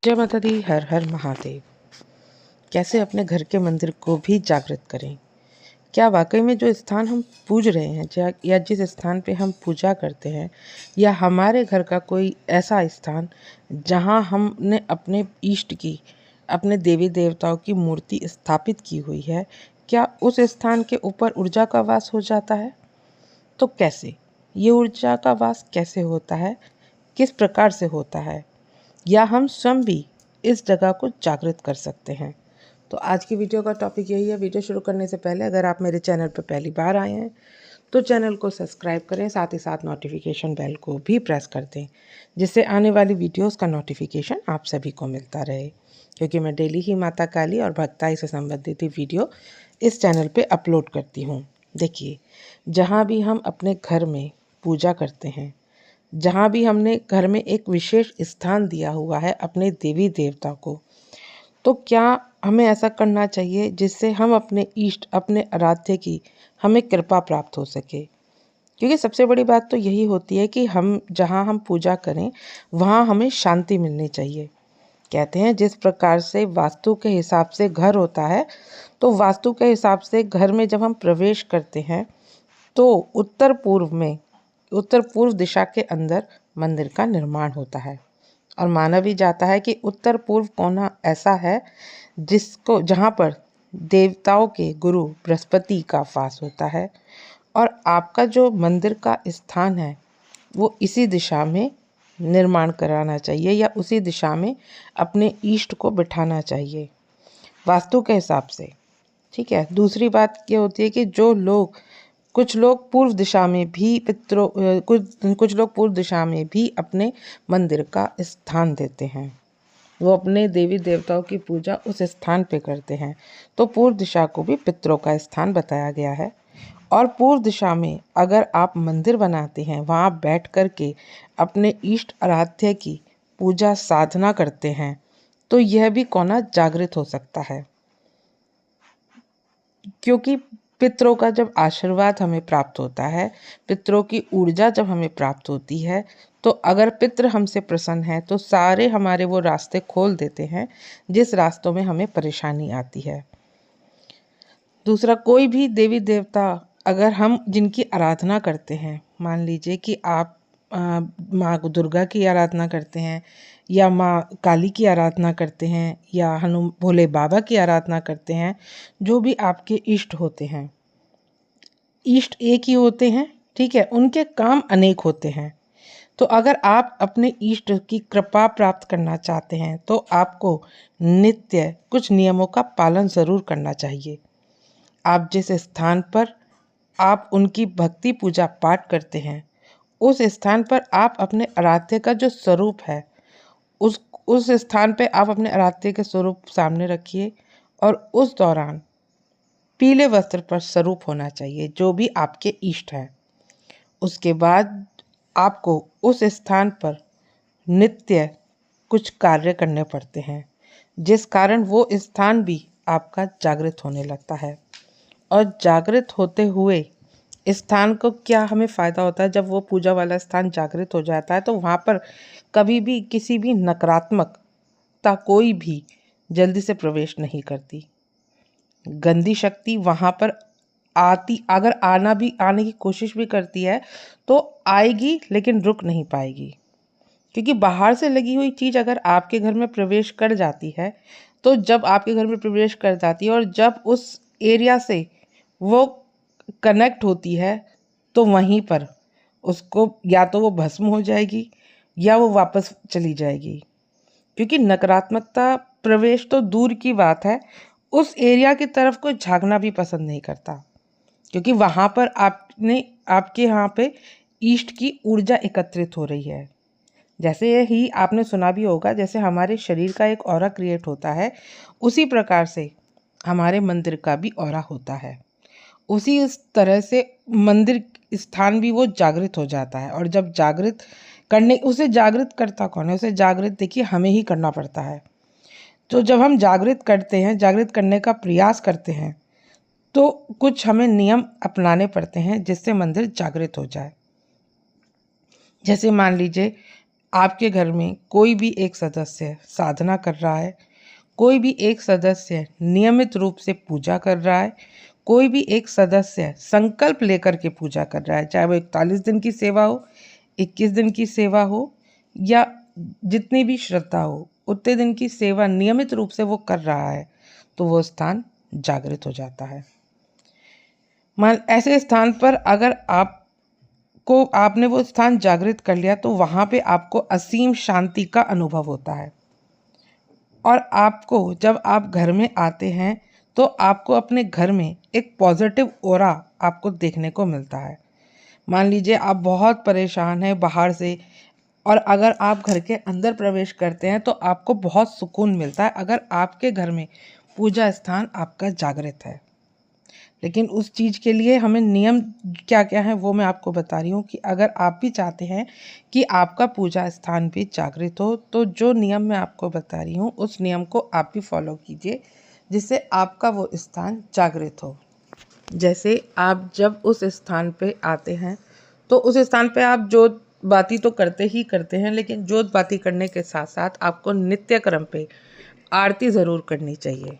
जय माता दी। हर हर महादेव। कैसे अपने घर के मंदिर को भी जागृत करें? क्या वाकई में जो स्थान हम पूज रहे हैं या जिस स्थान पे हम पूजा करते हैं, या हमारे घर का कोई ऐसा स्थान जहां हमने अपने इष्ट की, अपने देवी देवताओं की मूर्ति स्थापित की हुई है, क्या उस स्थान के ऊपर ऊर्जा का वास हो जाता है? तो कैसे? ये ऊर्जा का वास कैसे होता है? किस प्रकार से होता है? या हम स्वयं भी इस जगह को जागृत कर सकते हैं? तो आज की वीडियो का टॉपिक यही है। वीडियो शुरू करने से पहले अगर आप मेरे चैनल पर पहली बार आए हैं तो चैनल को सब्सक्राइब करें, साथ ही साथ नोटिफिकेशन बेल को भी प्रेस कर दें, जिससे आने वाली वीडियोस का नोटिफिकेशन आप सभी को मिलता रहे। क्योंकि मैं डेली ही माता काली और भक्ताई से संबंधित वीडियो इस चैनल पे अपलोड करती हूँ। देखिए, जहाँ भी हम अपने घर में पूजा करते हैं, जहाँ भी हमने घर में एक विशेष स्थान दिया हुआ है अपने देवी देवता को, तो क्या हमें ऐसा करना चाहिए जिससे हम अपने इष्ट, अपने आराध्य की हमें कृपा प्राप्त हो सके। क्योंकि सबसे बड़ी बात तो यही होती है कि हम जहाँ हम पूजा करें वहाँ हमें शांति मिलनी चाहिए। कहते हैं जिस प्रकार से वास्तु के हिसाब से घर होता है, तो वास्तु के हिसाब से घर में जब हम प्रवेश करते हैं तो उत्तर पूर्व दिशा के अंदर मंदिर का निर्माण होता है। और माना भी जाता है कि उत्तर पूर्व कोना ऐसा है जहाँ पर देवताओं के गुरु बृहस्पति का वास होता है, और आपका जो मंदिर का स्थान है वो इसी दिशा में निर्माण कराना चाहिए, या उसी दिशा में अपने इष्ट को बिठाना चाहिए वास्तु के हिसाब से। ठीक है। दूसरी बात ये होती है कि कुछ लोग पूर्व दिशा में भी कुछ लोग पूर्व दिशा में भी अपने मंदिर का स्थान देते हैं। वो अपने देवी देवताओं की पूजा उस स्थान पे करते हैं। तो पूर्व दिशा को भी पितरों का स्थान बताया गया है। और पूर्व दिशा में अगर आप मंदिर बनाते हैं, वहाँ बैठ कर के अपने इष्ट आराध्य की पूजा साधना करते हैं, तो यह भी कोना जागृत हो सकता है। क्योंकि पितरों का जब आशीर्वाद हमें प्राप्त होता है, पितरों की ऊर्जा जब हमें प्राप्त होती है, तो अगर पितृ हमसे प्रसन्न है तो सारे हमारे वो रास्ते खोल देते हैं जिस रास्तों में हमें परेशानी आती है। दूसरा, कोई भी देवी देवता अगर हम जिनकी आराधना करते हैं, मान लीजिए कि आप माँ दुर्गा की आराधना करते हैं, या माँ काली की आराधना करते हैं, या भोले बाबा की आराधना करते हैं, जो भी आपके इष्ट होते हैं, इष्ट एक ही होते हैं, ठीक है, उनके काम अनेक होते हैं। तो अगर आप अपने इष्ट की कृपा प्राप्त करना चाहते हैं तो आपको नित्य कुछ नियमों का पालन ज़रूर करना चाहिए। आप जिस स्थान पर आप उनकी भक्ति पूजा पाठ करते हैं, उस स्थान पर आप अपने आराध्य का जो स्वरूप है, उस स्थान पे आप अपने आराध्य के स्वरूप सामने रखिए, और उस दौरान पीले वस्त्र पर स्वरूप होना चाहिए जो भी आपके इष्ट है। उसके बाद आपको उस स्थान पर नित्य कुछ कार्य करने पड़ते हैं, जिस कारण वो स्थान भी आपका जागृत होने लगता है। और जागृत होते हुए स्थान को क्या हमें फ़ायदा होता है? जब वो पूजा वाला स्थान जागृत हो जाता है तो वहाँ पर कभी भी किसी भी नकारात्मकता कोई भी जल्दी से प्रवेश नहीं करती। गंदी शक्ति वहाँ पर अगर आने की कोशिश भी करती है तो आएगी, लेकिन रुक नहीं पाएगी। क्योंकि बाहर से लगी हुई चीज़ अगर आपके घर में प्रवेश कर जाती है, तो जब आपके घर में प्रवेश कर जाती है और जब उस एरिया से वो कनेक्ट होती है, तो वहीं पर उसको या तो वो भस्म हो जाएगी या वो वापस चली जाएगी। क्योंकि नकारात्मकता प्रवेश तो दूर की बात है, उस एरिया की तरफ कोई झांकना भी पसंद नहीं करता। क्योंकि वहाँ पर आपके यहाँ पे ईस्ट की ऊर्जा एकत्रित हो रही है। जैसे ही आपने सुना भी होगा, जैसे हमारे शरीर का एक ऑरा क्रिएट होता है, उसी प्रकार से हमारे मंदिर का भी ऑरा होता है। उसी इस तरह से मंदिर स्थान भी वो जागृत हो जाता है। और जब उसे जागृत करता कौन है? उसे जागृत देखिए हमें ही करना पड़ता है। तो जब हम जागृत करते हैं, जागृत करने का प्रयास करते हैं, तो कुछ हमें नियम अपनाने पड़ते हैं जिससे मंदिर जागृत हो जाए। जैसे मान लीजिए आपके घर में कोई भी एक सदस्य साधना कर रहा है, कोई भी एक सदस्य नियमित रूप से पूजा कर रहा है, कोई भी एक सदस्य संकल्प लेकर के पूजा कर रहा है, चाहे वो 41 दिन की सेवा हो, 21 दिन की सेवा हो या जितनी भी श्रद्धा हो, उतने दिन की सेवा नियमित रूप से वो कर रहा है, तो वो स्थान जागृत हो जाता है। ऐसे स्थान पर अगर आपने वो स्थान जागृत कर लिया तो वहाँ पे आपको असीम शांति का अनुभव होता है। और आपको जब आप घर में आते हैं तो आपको अपने घर में एक पॉजिटिव ऑरा आपको देखने को मिलता है। मान लीजिए आप बहुत परेशान हैं बाहर से, और अगर आप घर के अंदर प्रवेश करते हैं तो आपको बहुत सुकून मिलता है अगर आपके घर में पूजा स्थान आपका जागृत है। लेकिन उस चीज़ के लिए हमें नियम क्या क्या है वो मैं आपको बता रही हूँ कि अगर आप भी चाहते हैं कि आपका पूजा स्थान भी जागृत हो तो जो नियम मैं आपको बता रही हूँ उस नियम को आप भी फॉलो कीजिए, जिससे आपका वो स्थान जागृत हो। जैसे आप जब उस स्थान पे आते हैं तो उस स्थान पे आप जोत बाती तो करते ही करते हैं, लेकिन जोत बाती करने के साथ साथ आपको नित्य क्रम पे आरती ज़रूर करनी चाहिए।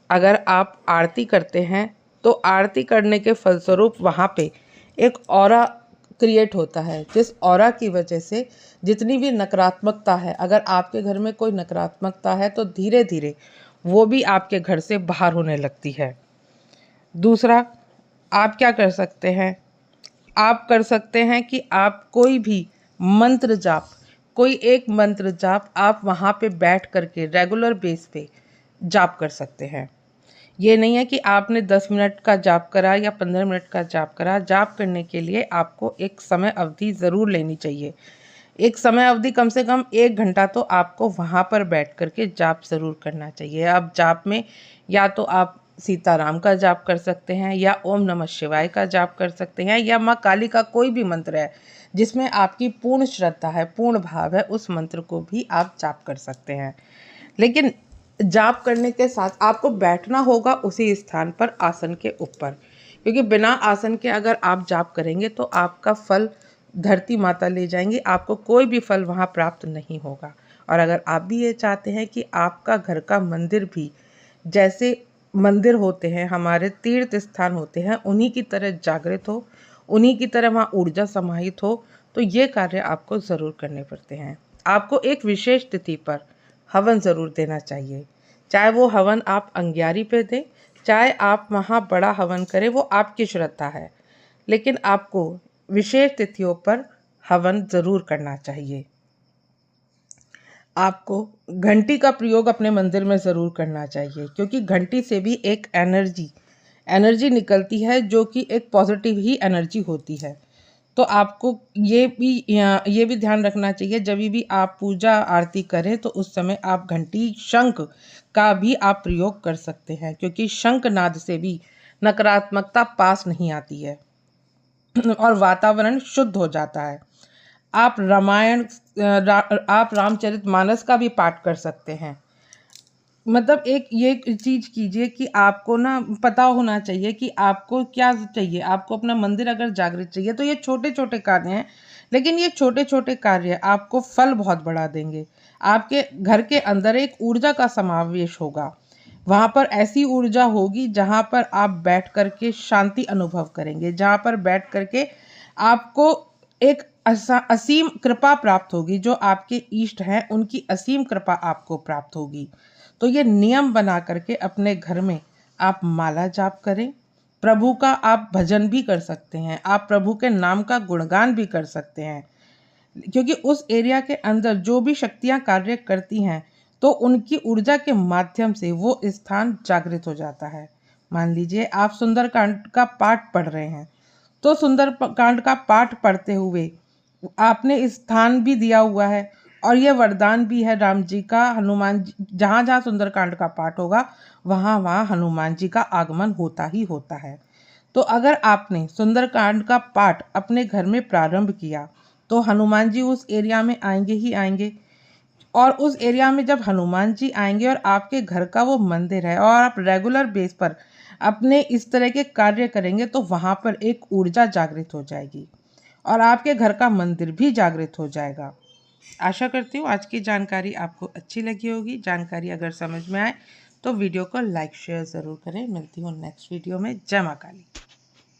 अगर आप आरती करते हैं तो आरती करने के फलस्वरूप वहाँ पे एक ऑरा क्रिएट होता है, जिस ऑरा की वजह से जितनी भी नकारात्मकता है, अगर आपके घर में कोई नकारात्मकता है तो धीरे धीरे वो भी आपके घर से बाहर होने लगती है। दूसरा, आप क्या कर सकते हैं, आप कर सकते हैं कि आप कोई भी मंत्र जाप, कोई एक मंत्र जाप आप वहाँ पे बैठ करके रेगुलर बेस पे जाप कर सकते हैं। ये नहीं है कि आपने 10 मिनट का जाप करा या 15 मिनट का जाप करा। जाप करने के लिए आपको एक समय अवधि ज़रूर लेनी चाहिए। एक समय अवधि कम से कम 1 घंटा तो आपको वहाँ पर बैठ कर के जाप ज़रूर करना चाहिए। अब जाप में या तो आप सीताराम का जाप कर सकते हैं, या ओम नमः शिवाय का जाप कर सकते हैं, या माँ काली का कोई भी मंत्र है जिसमें आपकी पूर्ण श्रद्धा है, पूर्ण भाव है, उस मंत्र को भी आप जाप कर सकते हैं। लेकिन जाप करने के साथ आपको बैठना होगा उसी स्थान पर आसन के ऊपर, क्योंकि बिना आसन के अगर आप जाप करेंगे तो आपका फल धरती माता ले जाएंगी, आपको कोई भी फल वहाँ प्राप्त नहीं होगा। और अगर आप भी ये चाहते हैं कि आपका घर का मंदिर भी जैसे मंदिर होते हैं, हमारे तीर्थ स्थान होते हैं, उन्हीं की तरह जागृत हो, उन्हीं की तरह वहाँ ऊर्जा समाहित हो, तो ये कार्य आपको ज़रूर करने पड़ते हैं। आपको एक विशेष तिथि पर हवन ज़रूर देना चाहिए, चाहे वो हवन आप अंग्यारी पे दें, चाहे आप वहाँ बड़ा हवन करें, वो आपकी श्रद्धा है, लेकिन आपको विशेष तिथियों पर हवन ज़रूर करना चाहिए। आपको घंटी का प्रयोग अपने मंदिर में ज़रूर करना चाहिए, क्योंकि घंटी से भी एक एनर्जी निकलती है जो कि एक पॉजिटिव ही एनर्जी होती है। तो आपको ये भी ध्यान रखना चाहिए, जब भी आप पूजा आरती करें तो उस समय आप घंटी शंख का भी आप प्रयोग कर सकते हैं, क्योंकि शंख नाद से भी नकारात्मकता पास नहीं आती है और वातावरण शुद्ध हो जाता है। आप आप रामचरितमानस का भी पाठ कर सकते हैं। मतलब एक ये चीज़ कीजिए कि आपको ना पता होना चाहिए कि आपको क्या चाहिए। आपको अपना मंदिर अगर जागृत चाहिए तो ये छोटे छोटे कार्य हैं, लेकिन ये छोटे छोटे कार्य आपको फल बहुत बड़ा देंगे। आपके घर के अंदर एक ऊर्जा का समावेश होगा, वहाँ पर ऐसी ऊर्जा होगी जहाँ पर आप बैठ कर के शांति अनुभव करेंगे, जहाँ पर बैठ कर के आपको एक असीम कृपा प्राप्त होगी, जो आपके इष्ट हैं उनकी असीम कृपा आपको प्राप्त होगी। तो ये नियम बना करके अपने घर में आप माला जाप करें, प्रभु का आप भजन भी कर सकते हैं, आप प्रभु के नाम का गुणगान भी कर सकते हैं, क्योंकि उस एरिया के अंदर जो भी शक्तियाँ कार्य करती हैं तो उनकी ऊर्जा के माध्यम से वो स्थान जागृत हो जाता है। मान लीजिए आप सुंदरकांड का पाठ पढ़ रहे हैं, तो सुंदरकांड का पाठ पढ़ते हुए आपने स्थान भी दिया हुआ है और यह वरदान भी है राम जी का, हनुमान जी जहाँ जहाँ सुंदरकांड का पाठ होगा वहाँ वहाँ हनुमान जी का आगमन होता ही होता है। तो अगर आपने सुंदरकांड का पाठ अपने घर में प्रारंभ किया तो हनुमान जी उस एरिया में आएंगे ही आएंगे, और उस एरिया में जब हनुमान जी आएंगे और आपके घर का वो मंदिर है और आप रेगुलर बेस पर अपने इस तरह के कार्य करेंगे तो वहाँ पर एक ऊर्जा जागृत हो जाएगी और आपके घर का मंदिर भी जागृत हो जाएगा। आशा करती हूँ आज की जानकारी आपको अच्छी लगी होगी। जानकारी अगर समझ में आए तो वीडियो को लाइक शेयर ज़रूर करें। मिलती हूँ नेक्स्ट वीडियो में। जय माँ काली।